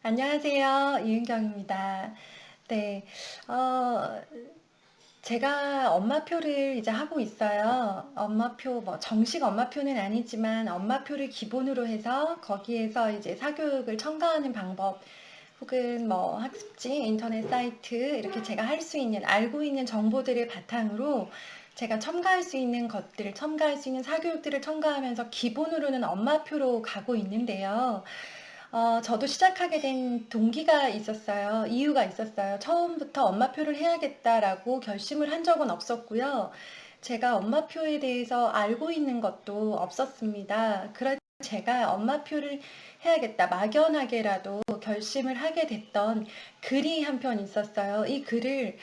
안녕하세요. 이은경입니다. 네, 어, 제가 엄마표를 이제 하고 있어요. 엄마표, 뭐, 정식 엄마표는 아니지만 엄마표를 기본으로 해서 거기에서 이제 사교육을 첨가하는 방법, 혹은 뭐 학습지, 인터넷 사이트, 이렇게 제가 할 수 있는, 알고 있는 정보들을 바탕으로 제가 첨가할 수 있는 것들을, 첨가할 수 있는 사교육들을 첨가하면서 기본으로는 엄마표로 가고 있는데요. 저도 시작하게 된 동기가 있었어요. 이유가 있었어요. 처음부터 엄마표를 해야겠다라고 결심을 한 적은 없었고요. 제가 엄마표에 대해서 알고 있는 것도 없었습니다. 그래서 제가 엄마표를 해야겠다, 막연하게라도 결심을 하게 됐던 글이 한 편 있었어요. 이 글을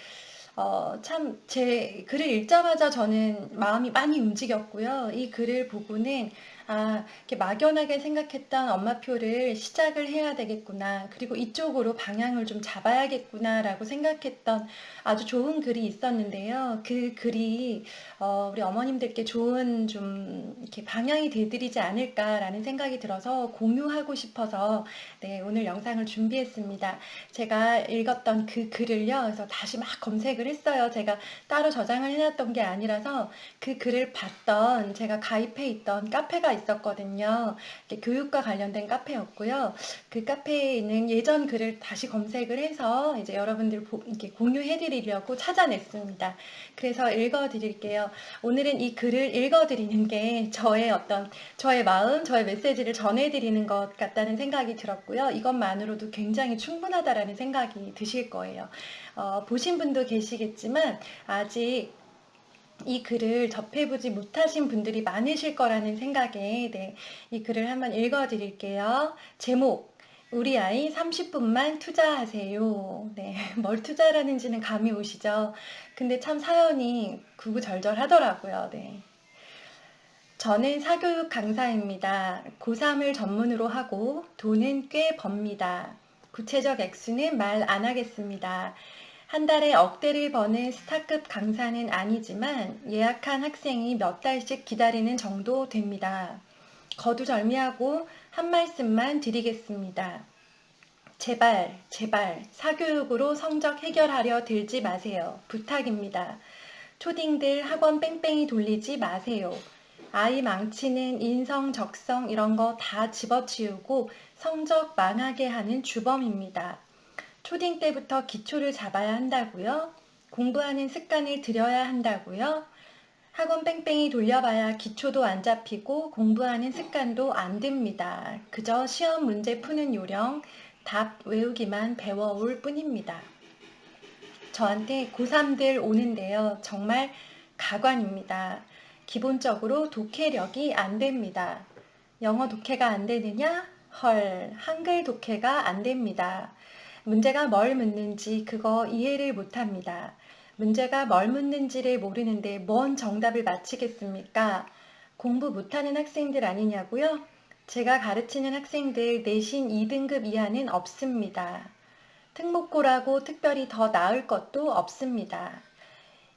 참, 제 글을 읽자마자 저는 마음이 많이 움직였고요. 이 글을 보고는, 이렇게 막연하게 생각했던 엄마표를 시작을 해야 되겠구나. 그리고 이쪽으로 방향을 좀 잡아야겠구나라고 생각했던 아주 좋은 글이 있었는데요. 그 글이, 우리 어머님들께 좋은 좀, 이렇게 방향이 되드리지 않을까라는 생각이 들어서 공유하고 싶어서, 네, 오늘 영상을 준비했습니다. 제가 읽었던 그 글을요, 그래서 다시 막 검색을 했어요. 제가 따로 저장을 해놨던 게 아니라서 그 글을 봤던 제가 가입해 있던 카페가 있었거든요. 교육과 관련된 카페였고요. 그 카페에 있는 예전 글을 다시 검색을 해서 이제 여러분들 이렇게 공유해 드리려고 찾아냈습니다. 그래서 읽어 드릴게요. 오늘은 이 글을 읽어 드리는 게 저의 마음, 저의 메시지를 전해 드리는 것 같다는 생각이 들었고요. 이것만으로도 굉장히 충분하다라는 생각이 드실 거예요. 보신 분도 계시겠지만 아직 이 글을 접해보지 못하신 분들이 많으실 거라는 생각에, 네, 이 글을 한번 읽어 드릴게요. 제목, 우리 아이 30분만 투자하세요. 네, 뭘 투자라는지는 감이 오시죠? 근데 참 사연이 구구절절하더라고요. 네. 저는 사교육 강사입니다. 고3을 전문으로 하고 돈은 꽤 법니다. 구체적 액수는 말 안 하겠습니다. 한 달에 억대를 버는 스타급 강사는 아니지만 예약한 학생이 몇 달씩 기다리는 정도 됩니다. 거두절미하고 한 말씀만 드리겠습니다. 제발, 제발 사교육으로 성적 해결하려 들지 마세요. 부탁입니다. 초딩들 학원 뺑뺑이 돌리지 마세요. 아이 망치는 인성, 적성 이런 거 다 집어치우고 성적 망하게 하는 주범입니다. 초딩 때부터 기초를 잡아야 한다고요? 공부하는 습관을 들여야 한다고요? 학원 뺑뺑이 돌려봐야 기초도 안 잡히고 공부하는 습관도 안 듭니다. 그저 시험 문제 푸는 요령, 답 외우기만 배워올 뿐입니다. 저한테 고3들 오는데요. 정말 가관입니다. 기본적으로 독해력이 안 됩니다. 영어 독해가 안 되느냐? 헐, 한글 독해가 안 됩니다. 문제가 뭘 묻는지 그거 이해를 못합니다. 문제가 뭘 묻는지를 모르는데 뭔 정답을 맞히겠습니까? 공부 못하는 학생들 아니냐고요? 제가 가르치는 학생들 내신 2등급 이하는 없습니다. 특목고라고 특별히 더 나을 것도 없습니다.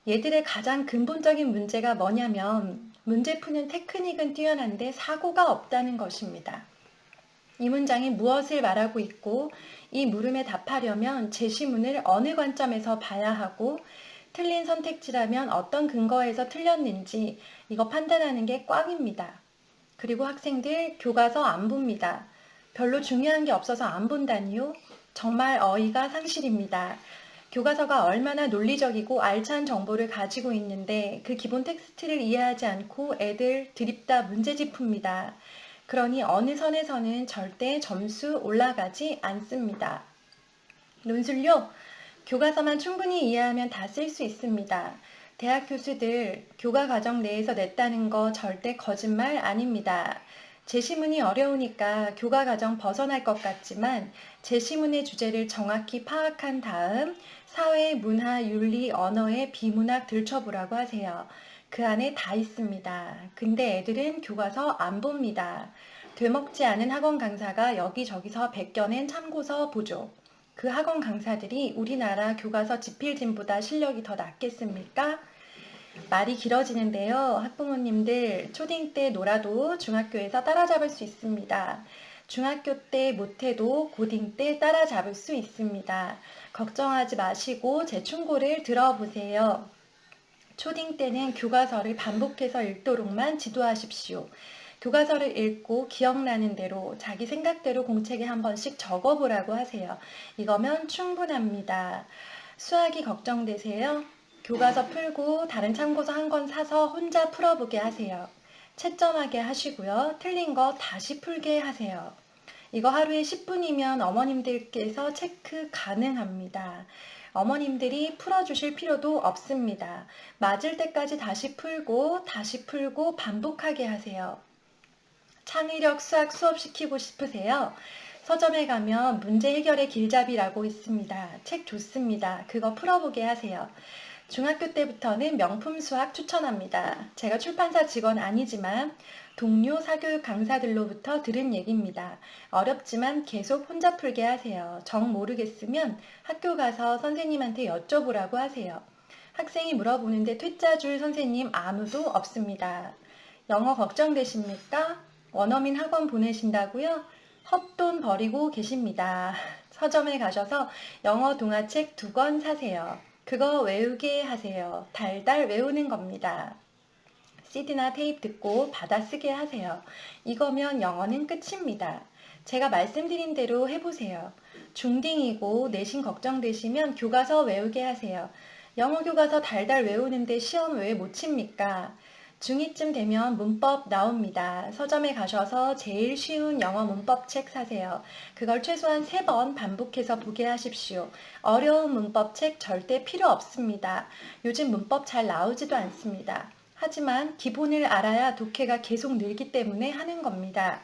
얘들의 가장 근본적인 문제가 뭐냐면 문제 푸는 테크닉은 뛰어난데 사고가 없다는 것입니다. 이 문장이 무엇을 말하고 있고 이 물음에 답하려면 제시문을 어느 관점에서 봐야 하고 틀린 선택지라면 어떤 근거에서 틀렸는지 이거 판단하는 게 꽝입니다. 그리고 학생들 교과서 안 봅니다. 별로 중요한 게 없어서 안 본다니요? 정말 어이가 상실입니다. 교과서가 얼마나 논리적이고 알찬 정보를 가지고 있는데 그 기본 텍스트를 이해하지 않고 애들 드립다 문제집 풉니다. 그러니 어느 선에서는 절대 점수 올라가지 않습니다. 논술요? 교과서만 충분히 이해하면 다 쓸 수 있습니다. 대학 교수들 교과 과정 내에서 냈다는 거 절대 거짓말 아닙니다. 제시문이 어려우니까 교과 과정 벗어날 것 같지만 제시문의 주제를 정확히 파악한 다음 사회, 문화, 윤리, 언어의 비문학 들춰보라고 하세요. 그 안에 다 있습니다. 근데 애들은 교과서 안 봅니다. 되먹지 않은 학원 강사가 여기저기서 베껴낸 참고서 보죠. 그 학원 강사들이 우리나라 교과서 지필진보다 실력이 더 낫겠습니까? 말이 길어지는데요. 학부모님들 초딩 때 놀아도 중학교에서 따라잡을 수 있습니다. 중학교 때 못해도 고딩 때 따라잡을 수 있습니다. 걱정하지 마시고 제 충고를 들어보세요. 초딩 때는 교과서를 반복해서 읽도록만 지도하십시오. 교과서를 읽고 기억나는 대로 자기 생각대로 공책에 한 번씩 적어보라고 하세요. 이거면 충분합니다. 수학이 걱정되세요? 교과서 풀고 다른 참고서 한 권 사서 혼자 풀어보게 하세요. 채점하게 하시고요. 틀린 거 다시 풀게 하세요. 이거 하루에 10분이면 어머님들께서 체크 가능합니다. 어머님들이 풀어주실 필요도 없습니다. 맞을 때까지 다시 풀고 반복하게 하세요. 창의력 수학 수업 시키고 싶으세요? 서점에 가면 문제 해결의 길잡이라고 있습니다. 책 좋습니다. 그거 풀어보게 하세요. 중학교 때부터는 명품 수학 추천합니다. 제가 출판사 직원 아니지만 동료 사교육 강사들로부터 들은 얘기입니다. 어렵지만 계속 혼자 풀게 하세요. 정 모르겠으면 학교 가서 선생님한테 여쭤보라고 하세요. 학생이 물어보는데 퇴짜 줄 선생님 아무도 없습니다. 영어 걱정되십니까? 원어민 학원 보내신다고요? 헛돈 버리고 계십니다. 서점에 가셔서 영어 동화책 2권 사세요. 그거 외우게 하세요. 달달 외우는 겁니다. CD나 테이프 듣고 받아쓰게 하세요. 이거면 영어는 끝입니다. 제가 말씀드린 대로 해보세요. 중딩이고 내신 걱정되시면 교과서 외우게 하세요. 영어 교과서 달달 외우는데 시험 왜 못 칩니까? 중2쯤 되면 문법 나옵니다. 서점에 가셔서 제일 쉬운 영어 문법 책 사세요. 그걸 최소한 3번 반복해서 보게 하십시오. 어려운 문법 책 절대 필요 없습니다. 요즘 문법 잘 나오지도 않습니다. 하지만 기본을 알아야 독해가 계속 늘기 때문에 하는 겁니다.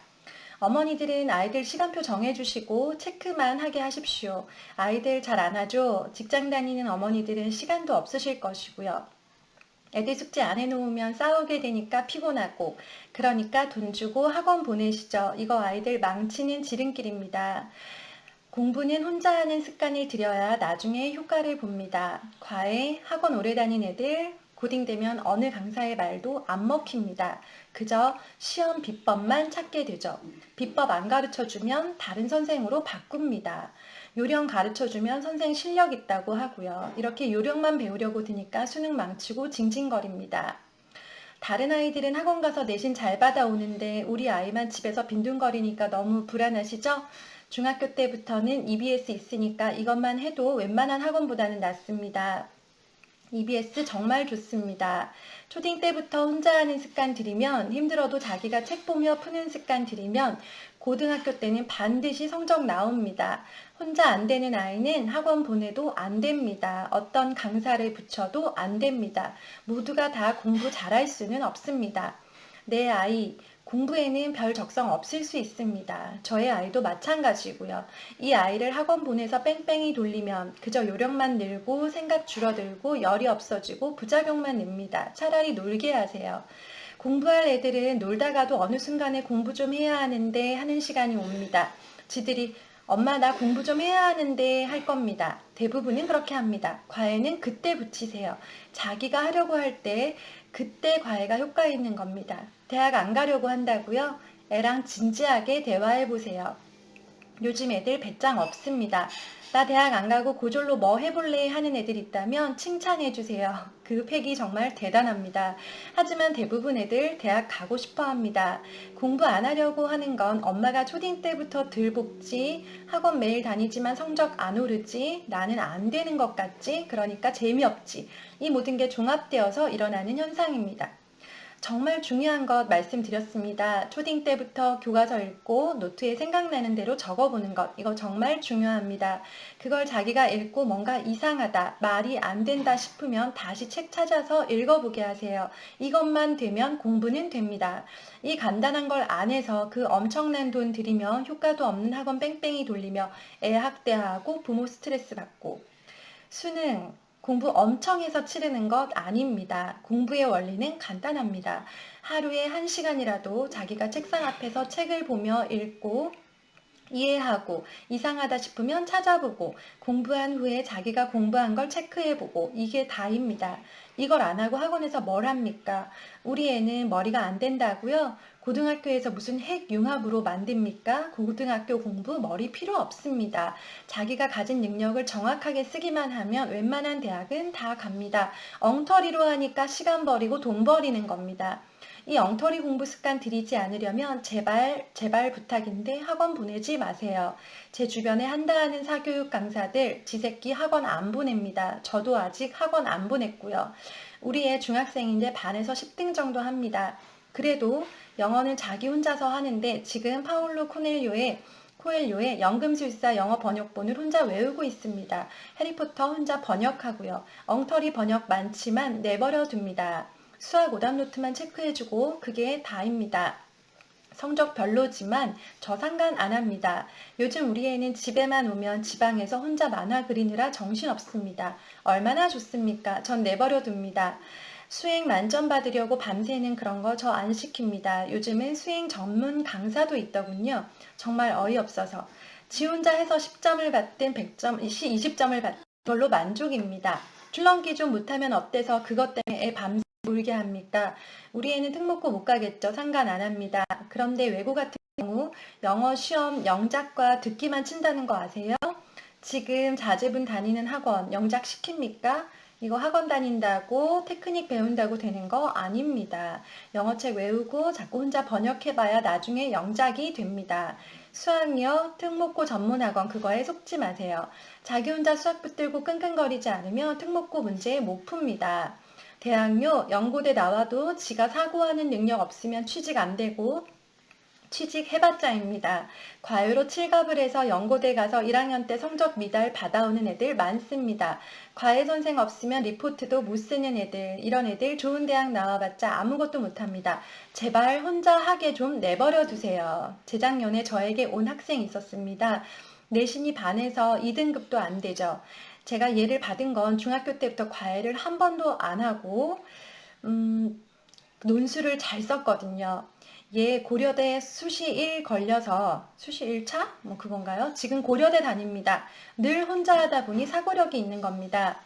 어머니들은 아이들 시간표 정해주시고 체크만 하게 하십시오. 아이들 잘 안 하죠? 직장 다니는 어머니들은 시간도 없으실 것이고요. 애들 숙제 안 해놓으면 싸우게 되니까 피곤하고, 그러니까 돈 주고 학원 보내시죠. 이거 아이들 망치는 지름길입니다. 공부는 혼자 하는 습관을 들여야 나중에 효과를 봅니다. 과외, 학원 오래 다닌 애들, 고딩 되면 어느 강사의 말도 안 먹힙니다. 그저 시험 비법만 찾게 되죠. 비법 안 가르쳐주면 다른 선생으로 바꿉니다. 요령 가르쳐주면 선생 실력 있다고 하고요. 이렇게 요령만 배우려고 드니까 수능 망치고 징징거립니다. 다른 아이들은 학원 가서 내신 잘 받아오는데 우리 아이만 집에서 빈둥거리니까 너무 불안하시죠? 중학교 때부터는 EBS 있으니까 이것만 해도 웬만한 학원보다는 낫습니다. EBS 정말 좋습니다. 초딩 때부터 혼자 하는 습관 들이면 힘들어도 자기가 책 보며 푸는 습관 들이면 고등학교 때는 반드시 성적 나옵니다. 혼자 안 되는 아이는 학원 보내도 안 됩니다. 어떤 강사를 붙여도 안 됩니다. 모두가 다 공부 잘할 수는 없습니다. 내 아이 공부에는 별 적성 없을 수 있습니다. 저의 아이도 마찬가지고요. 이 아이를 학원 보내서 뺑뺑이 돌리면 그저 요령만 늘고 생각 줄어들고 열이 없어지고 부작용만 냅니다. 차라리 놀게 하세요. 공부할 애들은 놀다가도 어느 순간에 공부 좀 해야 하는데 하는 시간이 옵니다. 지들이 엄마 나 공부 좀 해야 하는데 할 겁니다. 대부분은 그렇게 합니다. 과외는 그때 붙이세요. 자기가 하려고 할 때 그때 과외가 효과 있는 겁니다. 대학 안 가려고 한다고요? 애랑 진지하게 대화해 보세요. 요즘 애들 배짱 없습니다. 나 대학 안 가고 고졸로 뭐 해볼래 하는 애들 있다면 칭찬해 주세요. 그 팩이 정말 대단합니다. 하지만 대부분 애들 대학 가고 싶어 합니다. 공부 안 하려고 하는 건 엄마가 초딩 때부터 덜 볶지, 학원 매일 다니지만 성적 안 오르지, 나는 안 되는 것 같지, 그러니까 재미없지. 이 모든 게 종합되어서 일어나는 현상입니다. 정말 중요한 것 말씀드렸습니다. 초딩 때부터 교과서 읽고 노트에 생각나는 대로 적어보는 것. 이거 정말 중요합니다. 그걸 자기가 읽고 뭔가 이상하다, 말이 안 된다 싶으면 다시 책 찾아서 읽어보게 하세요. 이것만 되면 공부는 됩니다. 이 간단한 걸 안 해서 그 엄청난 돈 들이며 효과도 없는 학원 뺑뺑이 돌리며 애 학대하고 부모 스트레스 받고 수능 공부 엄청 해서 치르는 것 아닙니다. 공부의 원리는 간단합니다. 하루에 1시간이라도 자기가 책상 앞에서 책을 보며 읽고 이해하고 이상하다 싶으면 찾아보고 공부한 후에 자기가 공부한 걸 체크해보고 이게 다입니다. 이걸 안 하고 학원에서 뭘 합니까? 우리 애는 머리가 안 된다고요? 고등학교에서 무슨 핵융합으로 만듭니까? 고등학교 공부 머리 필요 없습니다. 자기가 가진 능력을 정확하게 쓰기만 하면 웬만한 대학은 다 갑니다. 엉터리로 하니까 시간 버리고 돈 버리는 겁니다. 이 엉터리 공부 습관 들이지 않으려면 제발 부탁인데 학원 보내지 마세요. 제 주변에 한다 하는 사교육 강사들 지 새끼 학원 안 보냅니다. 저도 아직 학원 안 보냈고요. 우리 애 중학생인데 반에서 10등 정도 합니다. 그래도 영어는 자기 혼자서 하는데 지금 파울로 코엘료의 연금술사 영어 번역본을 혼자 외우고 있습니다. 해리포터 혼자 번역하고요. 엉터리 번역 많지만 내버려 둡니다. 수학 오답 노트만 체크해주고 그게 다입니다. 성적 별로지만 저 상관 안 합니다. 요즘 우리 애는 집에만 오면 지방에서 혼자 만화 그리느라 정신없습니다. 얼마나 좋습니까? 전 내버려 둡니다. 수행 만점 받으려고 밤새는 그런 거 저 안 시킵니다. 요즘은 수행 전문 강사도 있더군요. 정말 어이없어서. 지 혼자 해서 10점을 받든 100점, 20점을 받든 그걸로 만족입니다. 줄넘기 좀 못하면 어때서 그것 때문에 애 밤새 울게 합니까? 우리 애는 특목고 못 가겠죠. 상관 안 합니다. 그런데 외고 같은 경우 영어 시험 영작과 듣기만 친다는 거 아세요? 지금 자제분 다니는 학원 영작 시킵니까? 이거 학원 다닌다고 테크닉 배운다고 되는 거 아닙니다. 영어책 외우고 자꾸 혼자 번역해봐야 나중에 영작이 됩니다. 수학력, 특목고 전문학원 그거에 속지 마세요. 자기 혼자 수학 붙들고 끙끙거리지 않으면 특목고 문제 못 풉니다. 대학교, 연고대 나와도 지가 사고하는 능력 없으면 취직 안 되고 취직해봤자입니다. 과외로 칠갑을 해서 연고대 가서 1학년 때 성적 미달 받아오는 애들 많습니다. 과외 선생 없으면 리포트도 못 쓰는 애들, 이런 애들 좋은 대학 나와봤자 아무것도 못합니다. 제발 혼자 하게 좀 내버려 두세요. 재작년에 저에게 온 학생 있었습니다. 내신이 반에서 2등급도 안 되죠. 제가 얘를 받은 건 중학교 때부터 과외를 한 번도 안 하고 논술을 잘 썼거든요. 얘 고려대 수시 1 걸려서 수시 1차? 뭐 그건가요? 지금 고려대 다닙니다. 늘 혼자 하다 보니 사고력이 있는 겁니다.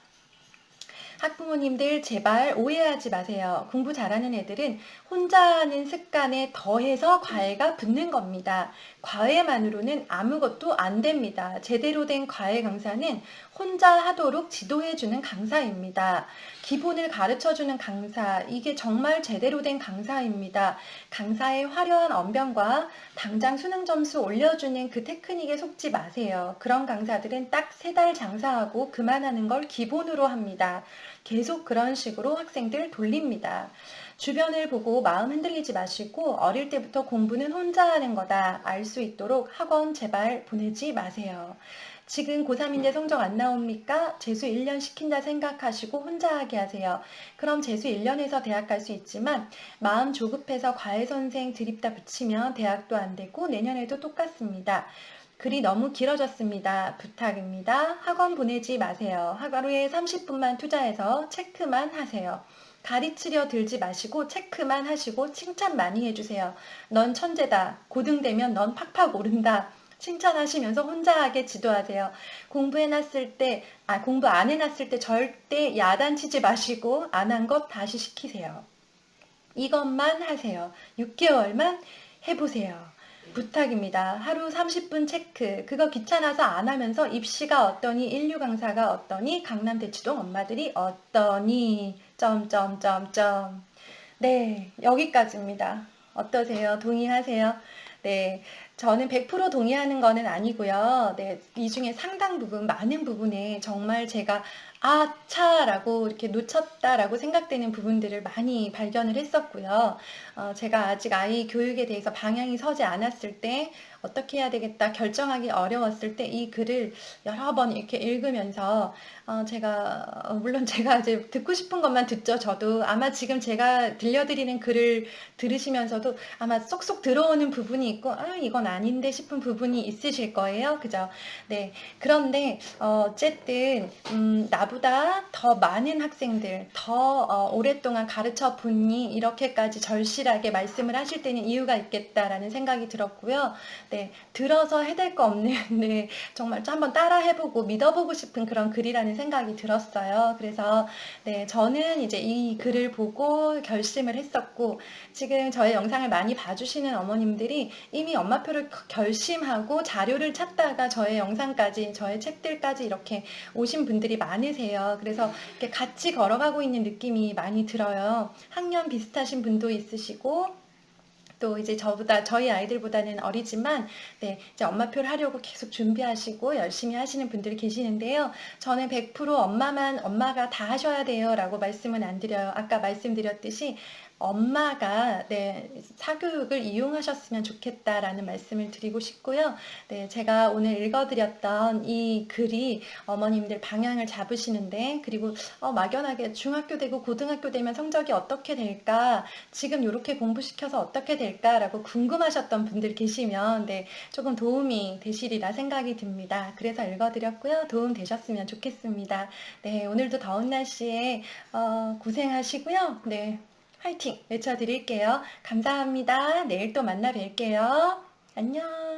학부모님들 제발 오해하지 마세요. 공부 잘하는 애들은 혼자 하는 습관에 더해서 과외가 붙는 겁니다. 과외만으로는 아무것도 안 됩니다. 제대로 된 과외 강사는 혼자 하도록 지도해주는 강사입니다. 기본을 가르쳐주는 강사, 이게 정말 제대로 된 강사입니다. 강사의 화려한 언변과 당장 수능 점수 올려주는 그 테크닉에 속지 마세요. 그런 강사들은 딱 3달 장사하고 그만하는 걸 기본으로 합니다. 계속 그런 식으로 학생들 돌립니다. 주변을 보고 마음 흔들리지 마시고 어릴 때부터 공부는 혼자 하는 거다 알 수 있도록 학원 제발 보내지 마세요. 지금 고3인데 성적 안 나옵니까? 재수 1년 시킨다 생각하시고 혼자 하게 하세요. 그럼 재수 1년에서 대학 갈 수 있지만 마음 조급해서 과외 선생 드립다 붙이면 대학도 안 되고 내년에도 똑같습니다. 글이 너무 길어졌습니다. 부탁입니다. 학원 보내지 마세요. 하루에 30분만 투자해서 체크만 하세요. 가르치려 들지 마시고 체크만 하시고 칭찬 많이 해주세요. 넌 천재다. 고등 되면 넌 팍팍 오른다. 칭찬하시면서 혼자 하게 지도하세요. 공부 안 해놨을 때 절대 야단치지 마시고 안 한 것 다시 시키세요. 이것만 하세요. 6개월만 해보세요. 부탁입니다. 하루 30분 체크. 그거 귀찮아서 안 하면서 입시가 어떠니, 인류 강사가 어떠니, 강남 대치동 엄마들이 어떠니, 점점점점. 네, 여기까지입니다. 어떠세요? 동의하세요? 네, 저는 100% 동의하는 거는 아니고요. 네, 이 중에 상당 부분, 많은 부분에 정말 제가 차라고 이렇게 놓쳤다라고 생각되는 부분들을 많이 발견을 했었고요. 제가 아직 아이 교육에 대해서 방향이 서지 않았을 때 어떻게 해야 되겠다 결정하기 어려웠을 때 이 글을 여러 번 이렇게 읽으면서 물론 제가 이제 듣고 싶은 것만 듣죠. 저도 아마 지금 제가 들려드리는 글을 들으시면서도 아마 쏙쏙 들어오는 부분이 있고 이건 아닌데 싶은 부분이 있으실 거예요. 그죠? 네. 그런데 어쨌든 나보다 더 많은 학생들, 더 오랫동안 가르쳐 보니 이렇게까지 절실한 디테일하게 말씀을 하실 때는 이유가 있겠다라는 생각이 들었고요. 네, 들어서 해댈 거 없는 네, 정말 한번 따라 해보고 믿어보고 싶은 그런 글이라는 생각이 들었어요. 그래서 네, 저는 이제 이 글을 보고 결심을 했었고, 지금 저의 영상을 많이 봐주시는 어머님들이 이미 엄마표를 결심하고 자료를 찾다가 저의 영상까지, 저의 책들까지 이렇게 오신 분들이 많으세요. 그래서 이렇게 같이 걸어가고 있는 느낌이 많이 들어요. 학년 비슷하신 분도 있으시고, 또 이제 저희 아이들보다는 어리지만, 네, 이제 엄마표를 하려고 계속 준비하시고 열심히 하시는 분들이 계시는데요. 저는 100% 엄마가 다 하셔야 돼요 라고 말씀은 안 드려요. 아까 말씀드렸듯이 엄마가 네, 사교육을 이용하셨으면 좋겠다라는 말씀을 드리고 싶고요. 네, 제가 오늘 읽어드렸던 이 글이 어머님들 방향을 잡으시는데, 그리고 막연하게 중학교 되고 고등학교 되면 성적이 어떻게 될까, 지금 이렇게 공부시켜서 어떻게 될까라고 궁금하셨던 분들 계시면 네, 조금 도움이 되시리라 생각이 듭니다. 그래서 읽어드렸고요. 도움 되셨으면 좋겠습니다. 네, 오늘도 더운 날씨에 고생하시고요. 네, 화이팅 외쳐드릴게요. 감사합니다. 내일 또 만나 뵐게요. 안녕.